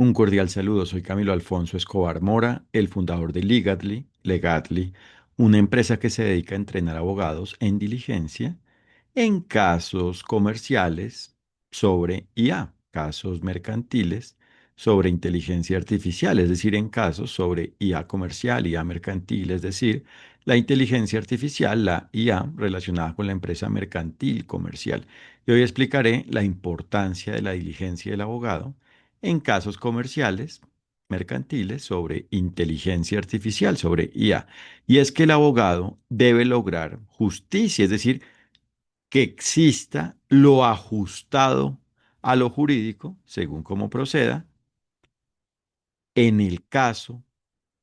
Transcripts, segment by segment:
Un cordial saludo, soy Camilo Alfonso Escobar Mora, el fundador de Legatly, una empresa que se dedica a entrenar abogados en diligencia en casos comerciales sobre IA, casos mercantiles sobre inteligencia artificial, es decir, en casos sobre IA comercial, IA mercantil, es decir, la inteligencia artificial, la IA relacionada con la empresa mercantil comercial. Y hoy explicaré la importancia de la diligencia del abogado en casos comerciales, mercantiles, sobre inteligencia artificial, sobre IA. Y es que el abogado debe lograr justicia, es decir, que exista lo ajustado a lo jurídico, según cómo proceda, en el caso,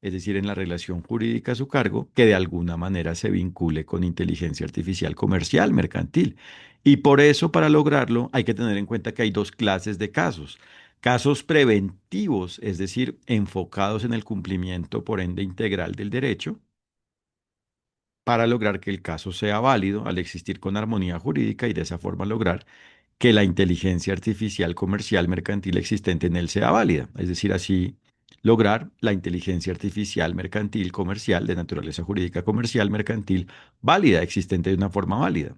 es decir, en la relación jurídica a su cargo, que de alguna manera se vincule con inteligencia artificial comercial, mercantil. Y por eso, para lograrlo, hay que tener en cuenta que hay dos clases de casos. Casos preventivos, es decir, enfocados en el cumplimiento, por ende, integral del derecho, para lograr que el caso sea válido al existir con armonía jurídica y de esa forma lograr que la inteligencia artificial comercial mercantil existente en él sea válida. Es decir, así lograr la inteligencia artificial mercantil comercial de naturaleza jurídica comercial mercantil válida, existente de una forma válida,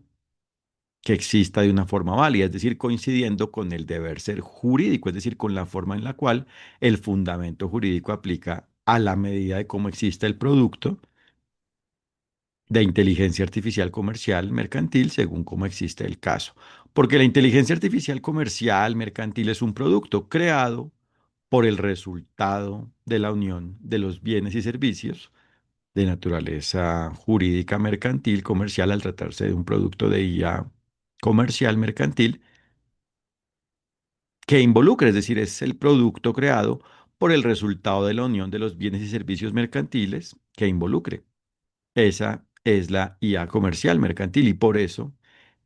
que exista de una forma válida, es decir, coincidiendo con el deber ser jurídico, es decir, con la forma en la cual el fundamento jurídico aplica a la medida de cómo existe el producto de inteligencia artificial comercial mercantil según cómo existe el caso. Porque la inteligencia artificial comercial mercantil es un producto creado por el resultado de la unión de los bienes y servicios de naturaleza jurídica mercantil comercial al tratarse de un producto de IA comercial mercantil que involucra, es decir, es el producto creado por el resultado de la unión de los bienes y servicios mercantiles que involucre. Esa es la IA comercial mercantil y por eso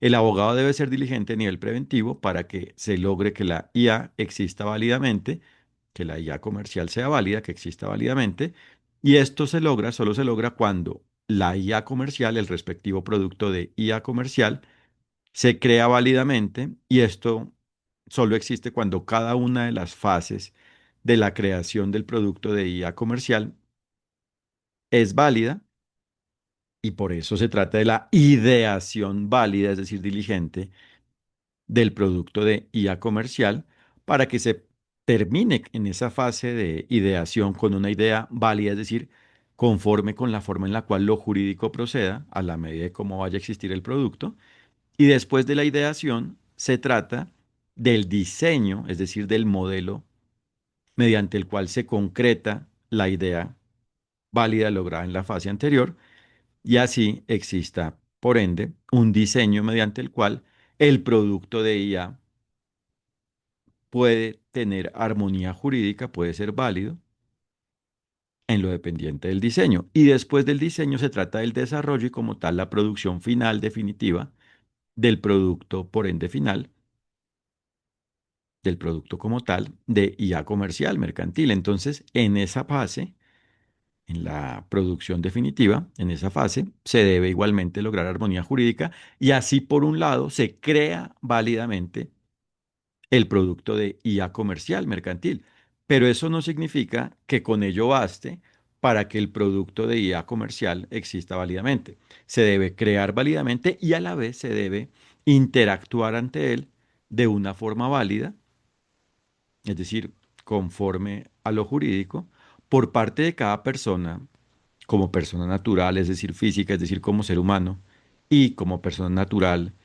el abogado debe ser diligente a nivel preventivo para que se logre que la IA exista válidamente, que la IA comercial sea válida, que exista válidamente. Y esto se logra, solo se logra cuando la IA comercial, el respectivo producto de IA comercial, se crea válidamente y esto solo existe cuando cada una de las fases de la creación del producto de IA comercial es válida y por eso se trata de la ideación válida, es decir, diligente, del producto de IA comercial para que se termine en esa fase de ideación con una idea válida, es decir, conforme con la forma en la cual lo jurídico proceda a la medida de cómo vaya a existir el producto. Y después de la ideación se trata del diseño, es decir, del modelo mediante el cual se concreta la idea válida lograda en la fase anterior y así exista, por ende, un diseño mediante el cual el producto de IA puede tener armonía jurídica, puede ser válido en lo dependiente del diseño. Y después del diseño se trata del desarrollo y como tal la producción final definitiva del producto, por ende final, del producto como tal de IA comercial, mercantil. Entonces, en esa fase, en la producción definitiva, en esa fase, se debe igualmente lograr armonía jurídica y así, por un lado, se crea válidamente el producto de IA comercial, mercantil. Pero eso no significa que con ello baste para que el producto de IA comercial exista válidamente. Se debe crear válidamente y a la vez se debe interactuar ante él de una forma válida, es decir, conforme a lo jurídico, por parte de cada persona como persona natural, es decir, física, es decir, como ser humano, y como persona natural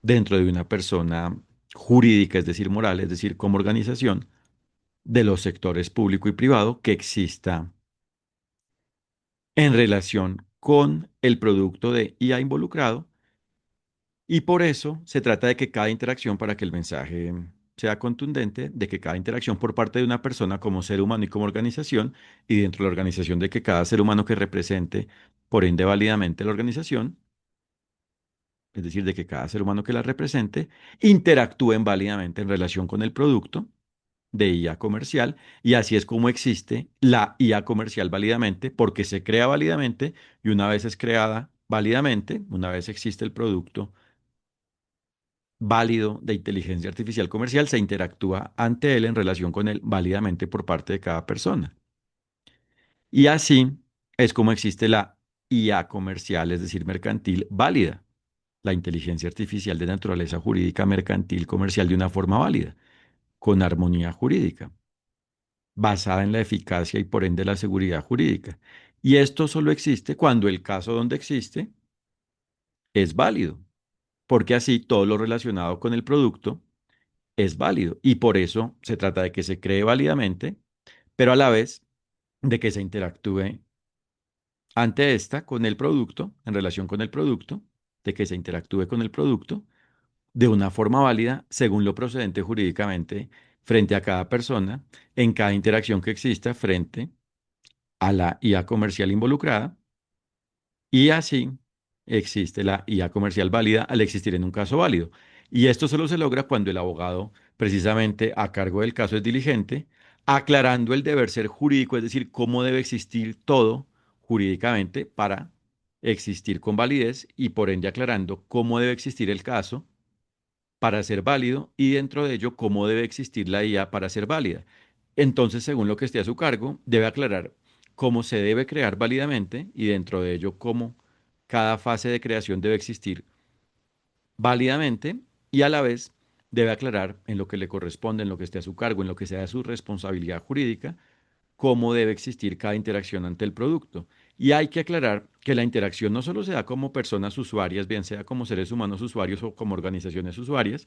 dentro de una persona jurídica, es decir, moral, es decir, como organización de los sectores público y privado que exista en relación con el producto de IA involucrado. Y por eso se trata de que cada interacción, para que el mensaje sea contundente, de que cada interacción por parte de una persona como ser humano y como organización, y dentro de la organización de que cada ser humano que represente, por ende válidamente la organización, es decir, de que cada ser humano que la represente, interactúen válidamente en relación con el producto de IA comercial, y así es como existe la IA comercial válidamente, porque se crea válidamente y una vez es creada válidamente, una vez existe el producto válido de inteligencia artificial comercial se interactúa ante él en relación con él válidamente por parte de cada persona. Y así es como existe la IA comercial, es decir, mercantil válida, la inteligencia artificial de naturaleza jurídica mercantil comercial de una forma válida, con armonía jurídica, basada en la eficacia y por ende la seguridad jurídica. Y esto solo existe cuando el caso donde existe es válido, porque así todo lo relacionado con el producto es válido. Y por eso se trata de que se cree válidamente, pero a la vez de que se interactúe ante esta con el producto, en relación con el producto, de que se interactúe con el producto de una forma válida según lo procedente jurídicamente frente a cada persona, en cada interacción que exista frente a la IA comercial involucrada, y así existe la IA comercial válida al existir en un caso válido. Y esto solo se logra cuando el abogado, precisamente a cargo del caso, es diligente, aclarando el deber ser jurídico, es decir, cómo debe existir todo jurídicamente para existir con validez y por ende aclarando cómo debe existir el caso para ser válido y dentro de ello cómo debe existir la IA para ser válida. Entonces, según lo que esté a su cargo, debe aclarar cómo se debe crear válidamente y dentro de ello cómo cada fase de creación debe existir válidamente y a la vez debe aclarar en lo que le corresponde, en lo que esté a su cargo, en lo que sea de su responsabilidad jurídica, cómo debe existir cada interacción ante el producto. Y hay que aclarar que la interacción no solo se da como personas usuarias, bien sea como seres humanos usuarios o como organizaciones usuarias,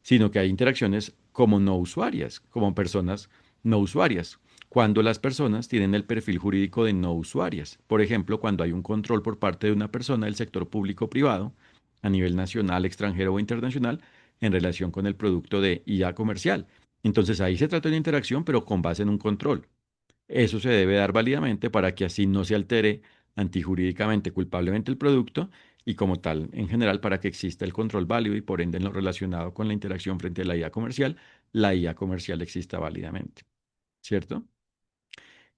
sino que hay interacciones como no usuarias, como personas no usuarias, cuando las personas tienen el perfil jurídico de no usuarias. Por ejemplo, cuando hay un control por parte de una persona del sector público o privado, a nivel nacional, extranjero o internacional, en relación con el producto de IA comercial. Entonces ahí se trata de una interacción, pero con base en un control. Eso se debe dar válidamente para que así no se altere antijurídicamente culpablemente el producto y como tal, en general, para que exista el control válido y por ende en lo relacionado con la interacción frente a la IA comercial exista válidamente, ¿cierto?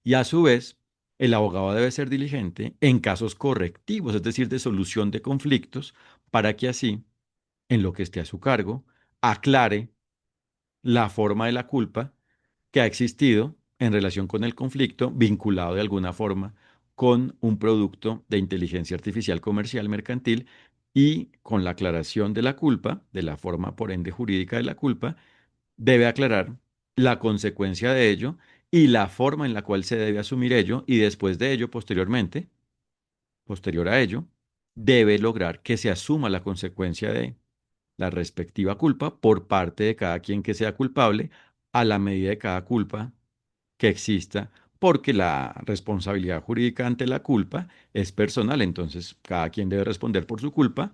Y a su vez, el abogado debe ser diligente en casos correctivos, es decir, de solución de conflictos, para que así, en lo que esté a su cargo, aclare la forma de la culpa que ha existido en relación con el conflicto, vinculado de alguna forma con un producto de inteligencia artificial comercial mercantil y con la aclaración de la culpa, de la forma por ende jurídica de la culpa, debe aclarar la consecuencia de ello y la forma en la cual se debe asumir ello y después de ello, posteriormente, posterior a ello, debe lograr que se asuma la consecuencia de la respectiva culpa por parte de cada quien que sea culpable a la medida de cada culpa que exista, porque la responsabilidad jurídica ante la culpa es personal, entonces cada quien debe responder por su culpa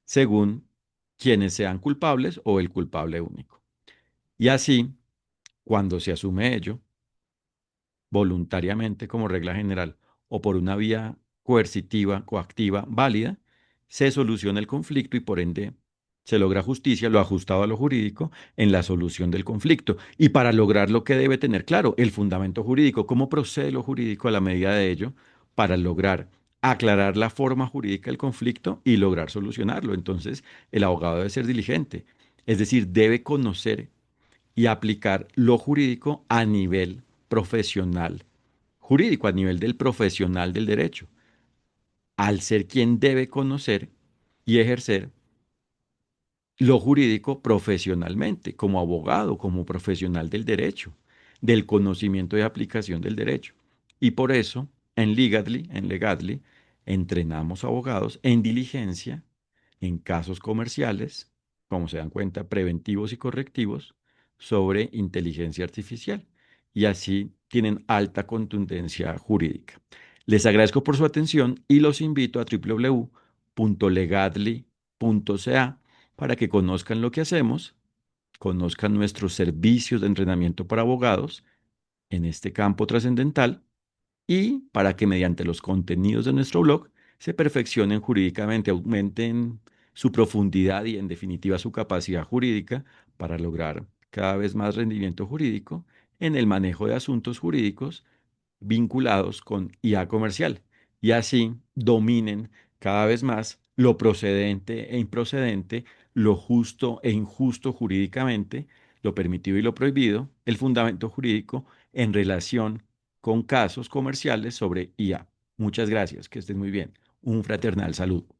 según quienes sean culpables o el culpable único. Y así, cuando se asume ello, voluntariamente como regla general o por una vía coercitiva, coactiva, válida, se soluciona el conflicto y por ende se logra justicia, lo ajustado a lo jurídico, en la solución del conflicto. Y para lograr lo que debe tener claro, el fundamento jurídico, cómo procede lo jurídico a la medida de ello, para lograr aclarar la forma jurídica del conflicto y lograr solucionarlo. Entonces, el abogado debe ser diligente, es decir, debe conocer y aplicar lo jurídico a nivel profesional, jurídico a nivel del profesional del derecho, al ser quien debe conocer y ejercer lo jurídico profesionalmente, como abogado, como profesional del derecho, del conocimiento y aplicación del derecho. Y por eso, en Legadly, entrenamos abogados en diligencia, en casos comerciales, como se dan cuenta, preventivos y correctivos, sobre inteligencia artificial. Y así tienen alta contundencia jurídica. Les agradezco por su atención y los invito a www.legadly.ca para que conozcan lo que hacemos, conozcan nuestros servicios de entrenamiento para abogados en este campo trascendental y para que mediante los contenidos de nuestro blog se perfeccionen jurídicamente, aumenten su profundidad y en definitiva su capacidad jurídica para lograr cada vez más rendimiento jurídico en el manejo de asuntos jurídicos vinculados con IA comercial y así dominen cada vez más lo procedente e improcedente, lo justo e injusto jurídicamente, lo permitido y lo prohibido, el fundamento jurídico en relación con casos comerciales sobre IA. Muchas gracias, que estés muy bien. Un fraternal saludo.